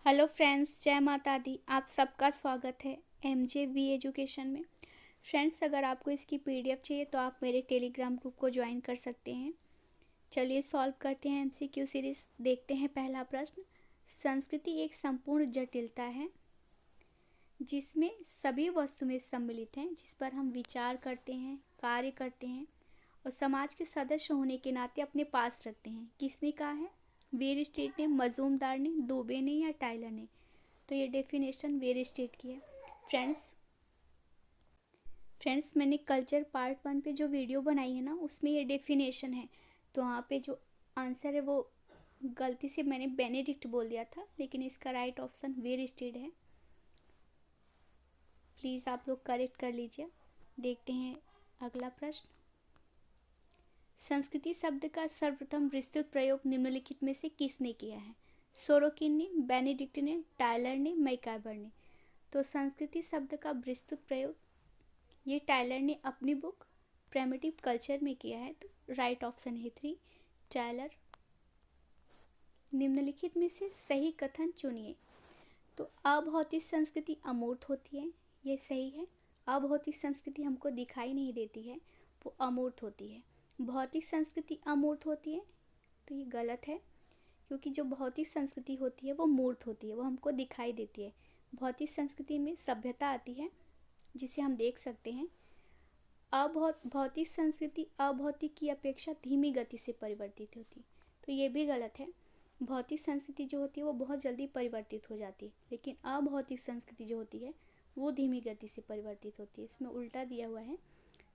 Hello friends, जय माता दी। आप सबका स्वागत है MJV एजुकेशन में। फ्रेंड्स, अगर आपको इसकी PDF चाहिए तो आप मेरे टेलीग्राम ग्रुप को ज्वाइन कर सकते हैं। चलिए सॉल्व करते हैं MCQ सीरीज़। देखते हैं पहला प्रश्न। संस्कृति एक संपूर्ण जटिलता है जिसमें सभी वस्तुएं सम्मिलित हैं, जिस पर हम विचार करते हैं, कार्य करते हैं और समाज के सदस्य होने के नाते अपने पास रखते हैं। किसने कहा है? वेयर स्टेट ने, मजूमदार ने, दुबे ने या टाइलर ने? तो ये डेफिनेशन वेयर स्टेट की है। फ्रेंड्स मैंने कल्चर पार्ट 1 पे जो वीडियो बनाई है ना, उसमें ये डेफिनेशन है। तो वहाँ पे जो आंसर है वो गलती से मैंने बेनेडिक्ट बोल दिया था, लेकिन इसका राइट ऑप्शन वेयर स्टेट है। प्लीज़ आप लोग करेक्ट कर लीजिए। देखते हैं अगला प्रश्न। संस्कृति शब्द का सर्वप्रथम विस्तृत प्रयोग निम्नलिखित में से किसने किया है? सोरोकिन ने, बेनेडिक्ट ने, टाइलर ने, मैकाइवर ने? तो संस्कृति शब्द का विस्तृत प्रयोग ये टाइलर ने अपनी बुक प्रिमिटिव कल्चर में किया है। तो राइट ऑप्शन है 3, टाइलर। निम्नलिखित में से सही कथन चुनिए। तो अभौतिक संस्कृति अमूर्त होती है, ये सही है। अभौतिक संस्कृति हमको दिखाई नहीं देती है, वो अमूर्त होती है। भौतिक संस्कृति अमूर्त होती है, तो ये गलत है, क्योंकि जो भौतिक संस्कृति होती है वो मूर्त होती है, वो हमको दिखाई देती है। भौतिक संस्कृति में सभ्यता आती है जिसे हम देख सकते हैं। भौतिक संस्कृति अभौतिक की अपेक्षा धीमी गति से परिवर्तित होती, तो ये भी गलत है। भौतिक संस्कृति जो होती है वो बहुत जल्दी परिवर्तित हो जाती है, लेकिन अभौतिक संस्कृति जो होती है वो धीमी गति से परिवर्तित होती है। इसमें उल्टा दिया हुआ है।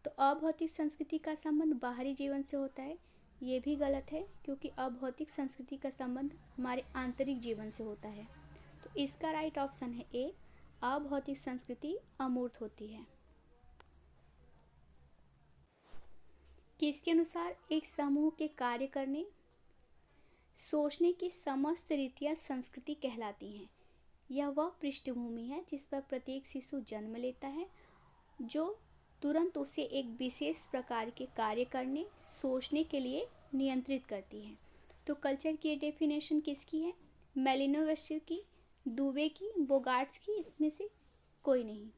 तो अभौतिक संस्कृति का संबंध बाहरी जीवन से होता है, ये भी गलत है, क्योंकि अभौतिक संस्कृति का संबंध हमारे आंतरिक जीवन से होता है। तो इसका राइट ऑप्शन है ए, अभौतिक संस्कृति अमूर्त होती है। किसके अनुसार एक समूह के कार्य करने, सोचने की समस्त रीतियाँ संस्कृति कहलाती हैं? यह वह पृष्ठभूमि है जिस पर प्रत्येक शिशु जन्म लेता है, जो तुरंत उसे एक विशेष प्रकार के कार्य करने, सोचने के लिए नियंत्रित करती है। तो कल्चर की डेफिनेशन किसकी है? मेलिनोवस्की की, दुबे की, बोगार्ट्स की? इसमें से कोई नहीं।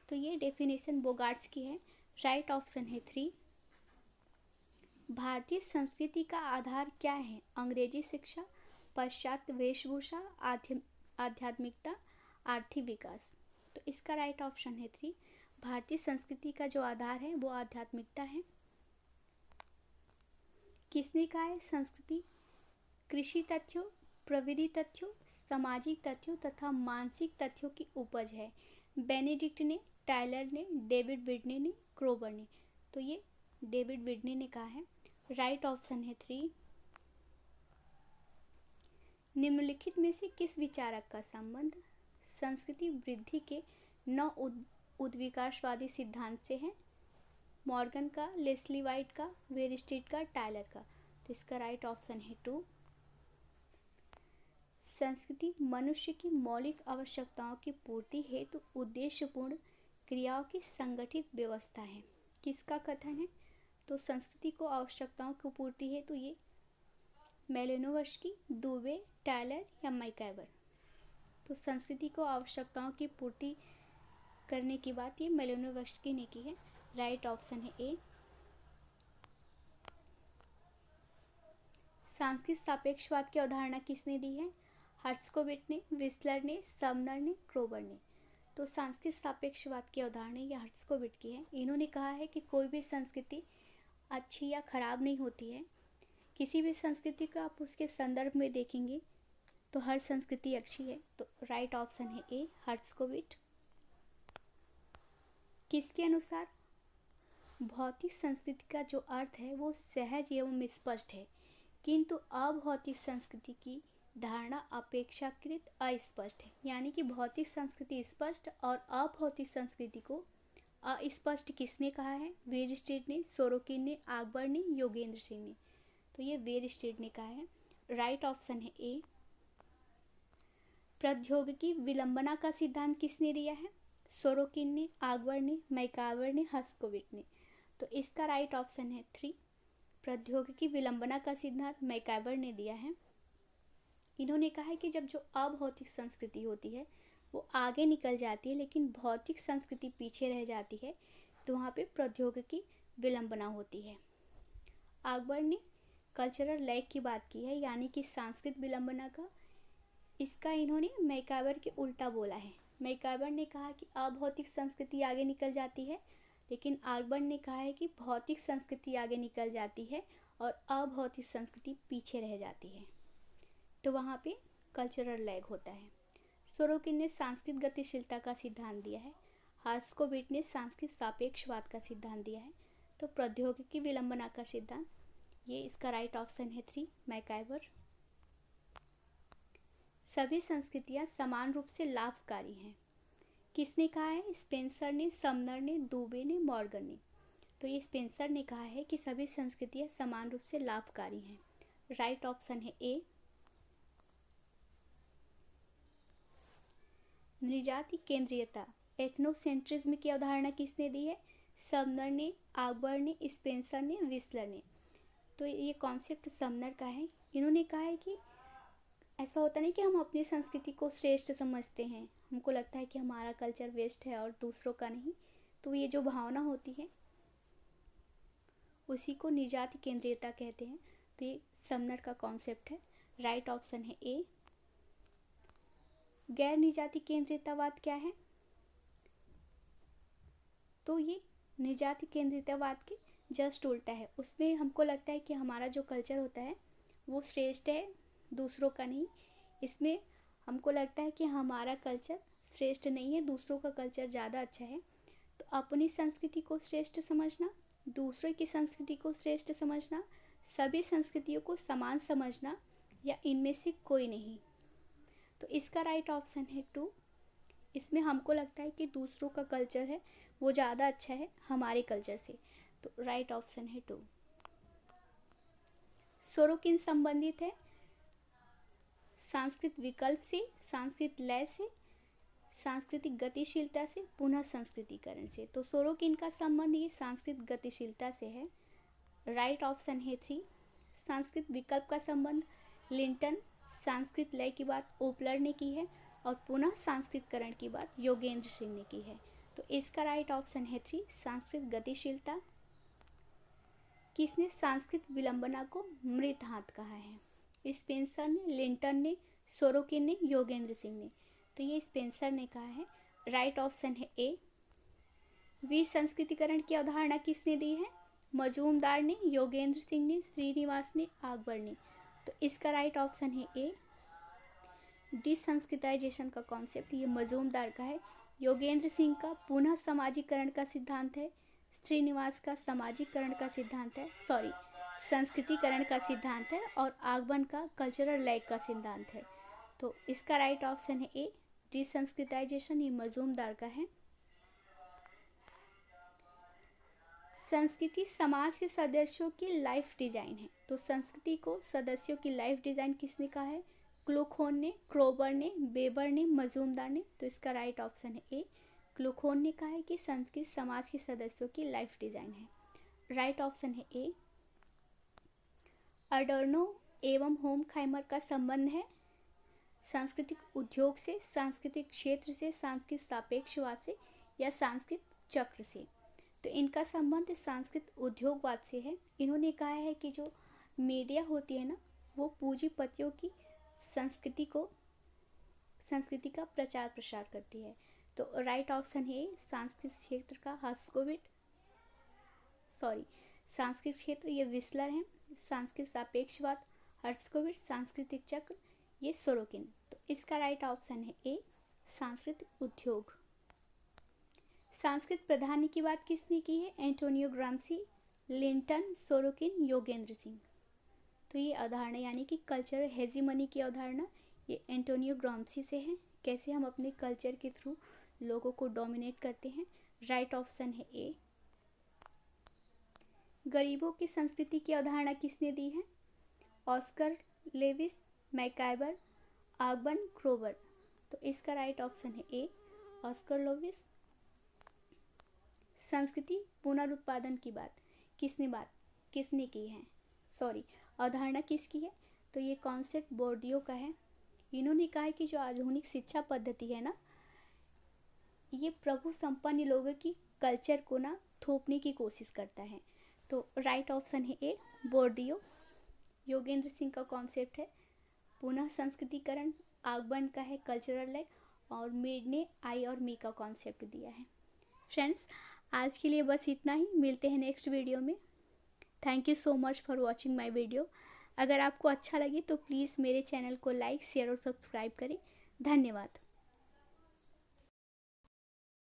तो ये डेफिनेशन बोगार्ट्स की है। राइट ऑप्शन है 3। भारतीय संस्कृति का आधार क्या है? अंग्रेजी शिक्षा, पाश्चात्य वेशभूषा, आध्यात्मिकता, आर्थिक विकास? तो इसका राइट ऑप्शन है 3। भारतीय संस्कृति का जो आधार है वो आध्यात्मिकता है। किसने कहा है संस्कृति कृषि तथ्यों, प्रविधि तथ्यों, सामाजिक तथ्यों तथा मानसिक तथ्यों की उपज है? बेनेडिक्ट ने, टाइलर ने, डेविड विडने ने, क्रोबर ने? तो ये डेविड विडने ने कहा है। राइट ऑप्शन है 3। निम्नलिखित में से किस विचारक का संबंध संस्कृति वृद्धि के 9 उद्विकासवादी सिद्धांत से है? मॉर्गन का, लेस्ली वाइट का, वेयर स्टेट का, टाइलर का? तो इसका राइट ऑप्शन है 2। संस्कृति मनुष्य की मौलिक आवश्यकताओं की पूर्ति हेतु उद्देश्यपूर्ण क्रियाओं की संगठित व्यवस्था है। किसका कथन है? तो संस्कृति को आवश्यकताओं की पूर्ति है, तो ये मेलिनोवस्की, दुबे, टाइलर या मैकाइवर? तो संस्कृति को आवश्यकताओं की पूर्ति करने की बात ये मेलिनोवस्की ने की है। राइट ऑप्शन है ए। सांस्कृतिक सापेक्षवाद की अवधारणा किसने दी है? हर्ट्ज़कोविट ने, विस्लर ने, समनर ने, क्रोबर ने? तो सांस्कृतिक सापेक्षवाद की अवधारणा ये हर्ट्ज़कोविट की है। इन्होंने कहा है कि कोई भी संस्कृति अच्छी या खराब नहीं होती है। किसी भी संस्कृति को आप उसके संदर्भ में देखेंगे तो हर संस्कृति अच्छी है। तो राइट ऑप्शन है ए, हर्ट्ज़कोविट। किसके अनुसार भौतिक संस्कृति का जो अर्थ है वो सहज एवं स्पष्ट है, किंतु अभौतिक संस्कृति की धारणा अपेक्षाकृत अस्पष्ट है? यानी कि भौतिक संस्कृति स्पष्ट और अभौतिक संस्कृति को अस्पष्ट किसने कहा है? वेयर स्टेट ने, सोरोकिन ने, अकबर ने, योगेंद्र सिंह ने? तो ये वेयर स्टेट ने कहा है। राइट ऑप्शन है ए। प्रौद्योगिकी विलंबना का सिद्धांत किसने दिया है? सोरोकिन ने, अकबर ने, मैकाइवर ने, हर्ट्ज़कोविट ने? तो इसका राइट ऑप्शन है 3। प्रौद्योगिकी विलंबना का सिद्धांत मैकाइवर ने दिया है। इन्होंने कहा है कि जब जो अभौतिक संस्कृति होती है वो आगे निकल जाती है लेकिन भौतिक संस्कृति पीछे रह जाती है, तो वहाँ पे प्रौद्योगिकी विलंबना होती है। अकबर ने कल्चरल लैग की बात की है, यानी कि सांस्कृतिक विलंबना का। इसका इन्होंने मैकाइवर के उल्टा बोला है। मैकाइवर ने कहा कि अभौतिक संस्कृति आगे निकल जाती है, लेकिन अकबर ने कहा है कि भौतिक संस्कृति आगे निकल जाती है और अभौतिक संस्कृति पीछे रह जाती है, तो वहाँ पे कल्चरल लैग होता है। सोरोकिन ने सांस्कृतिक गतिशीलता का सिद्धांत दिया है। हार्स्कोविट ने सांस्कृतिक सापेक्षवाद का सिद्धांत दिया है। तो प्रौद्योगिकी विलंबना का सिद्धांत, ये इसका राइट ऑप्शन है 3, मैकाइवर। सभी संस्कृतियाँ समान रूप से लाभकारी हैं, किसने कहा है? स्पेंसर ने, समनर ने, दुबे ने, मॉर्गन ने। तो ये स्पेंसर ने कहा है कि सभी संस्कृतियाँ समान रूप से लाभकारी हैं। राइट ऑप्शन है ए। नृजाति केंद्रीयता, एथनोसेंट्रिज्म की अवधारणा किसने दी है? समनर ने, अकबर ने, स्पेंसर ने, विस्लर ने। तो ये कॉन्सेप्ट समनर का है। इन्होंने कहा है कि ऐसा होता नहीं कि हम अपनी संस्कृति को श्रेष्ठ समझते हैं, हमको लगता है कि हमारा कल्चर वेस्ट है और दूसरों का नहीं। तो ये जो भावना होती है उसी को निजाति केंद्रीयता कहते हैं। तो ये समनर का कॉन्सेप्ट है। राइट ऑप्शन है ए। गैर निजाति केंद्रितवाद क्या है? तो ये निजाति केंद्रितवाद के जस्ट उल्टा है। उसमें हमको लगता है कि हमारा जो कल्चर होता है वो श्रेष्ठ है, दूसरों का नहीं। इसमें हमको लगता है कि हमारा कल्चर श्रेष्ठ नहीं है, दूसरों का कल्चर ज़्यादा अच्छा है। तो अपनी संस्कृति को श्रेष्ठ समझना, दूसरों की संस्कृति को श्रेष्ठ समझना, सभी संस्कृतियों को समान समझना, या इनमें से कोई नहीं। तो इसका राइट ऑप्शन है 2। इसमें हमको लगता है कि दूसरों का कल्चर है वो ज़्यादा अच्छा है हमारे कल्चर से। तो राइट ऑप्शन है 2। सोरोकिन संबंधित है सांस्कृतिक विकल्प से, सांस्कृतिक लय से, सांस्कृतिक गतिशीलता से, पुनः संस्कृतिकरण से। तो सोरोकिन का संबंध ये सांस्कृतिक गतिशीलता से है। राइट ऑप्शन है 3। सांस्कृतिक विकल्प का संबंध लिंटन, सांस्कृतिक लय की बात ओपलर ने की है और पुनः सांस्कृतिकरण की बात योगेंद्र सिंह ने की है। तो इसका राइट ऑप्शन है 3, सांस्कृतिक गतिशीलता। किसने सांस्कृतिक विलंबना को मृत हाथ कहा है? स्पेंसर ने, लिंटन ने, सोरोकिन ने, योगेंद्र सिंह ने। तो ये स्पेंसर ने कहा है। राइट ऑप्शन है ए। विसंस्कृतिकरण की अवधारणा किसने दी है? मजूमदार ने, योगेंद्र सिंह ने, श्रीनिवास ने, अकबर ने। तो इसका राइट ऑप्शन है ए। डिसंस्कृताइजेशन का कॉन्सेप्ट ये मजूमदार का है। योगेंद्र सिंह का पुनः सामाजिकरण का सिद्धांत है। श्रीनिवास का सामाजिकरण का सिद्धांत है, संस्कृतिकरण का सिद्धांत है, और अकबर का कल्चरल लैग का सिद्धांत है। तो इसका राइट ऑप्शन है ए। डिसंस्कृताइजेशन ये मजूमदार का है। संस्कृति समाज के सदस्यों की लाइफ डिजाइन है। तो संस्कृति को सदस्यों की लाइफ डिजाइन किसने कहा है? क्लूखोन ने, क्रोबर ने, बेबर ने, मजूमदार ने। तो इसका राइट ऑप्शन है ए। क्लूखोन ने कहा है कि संस्कृति समाज के सदस्यों की लाइफ डिजाइन है। राइट ऑप्शन है ए। अडोर्नो एवं होमखाइमर का संबंध है सांस्कृतिक उद्योग से, सांस्कृतिक क्षेत्र से, सांस्कृतिक सापेक्षवाद से, या सांस्कृतिक चक्र से। तो इनका संबंध सांस्कृतिक उद्योगवाद से है। इन्होंने कहा है कि जो मीडिया होती है ना, वो पूंजीपतियों की संस्कृति का प्रचार प्रसार करती है। तो राइट ऑप्शन है सांस्कृतिक क्षेत्र का सांस्कृतिक क्षेत्र ये विस्लर है। सांस्कृतिक सापेक्षवाद हर्स्कोविट, सांस्कृतिक चक्र ये सोरोकिन। तो इसका राइट ऑप्शन है ए, सांस्कृतिक उद्योग। सांस्कृतिक प्राधान्य की बात किसने की है? Antonio Gramsci, Linton, Sorokin, Yogendra Singh. तो ये अवधारणा यानी कि कल्चरल हेजीमनी की अवधारणा ये एंटोनियो ग्राम्सी से है। कैसे हम अपने कल्चर के थ्रू लोगों को डोमिनेट करते हैं। राइट ऑप्शन है ए। गरीबों की संस्कृति की अवधारणा किसने दी है? Oscar Levi's, MacIver, Akbar, क्रोबर। तो इसका राइट ऑप्शन है ए, ऑस्कर लेविस। संस्कृति पुनरुत्पादन की बात किसने की है? अवधारणा किसकी है? तो ये कॉन्सेप्ट बोर्डियो का है। इन्होंने कहा है कि जो आधुनिक शिक्षा पद्धति है ना, ये प्रभु संपन्न लोगों की कल्चर को ना थोपने की कोशिश करता है। तो राइट ऑप्शन है ए, बोर्डियो। योगेंद्र सिंह का कॉन्सेप्ट है पुनः संस्कृतिकरण। आगबन का है कल्चरल लैग। और मेड ने आई और मी का कॉन्सेप्ट दिया है। फ्रेंड्स, आज के लिए बस इतना ही। मिलते हैं नेक्स्ट वीडियो में। Thank you so much for watching my video. अगर आपको अच्छा लगे तो प्लीज़ मेरे चैनल को लाइक, शेयर और सब्सक्राइब करें। धन्यवाद।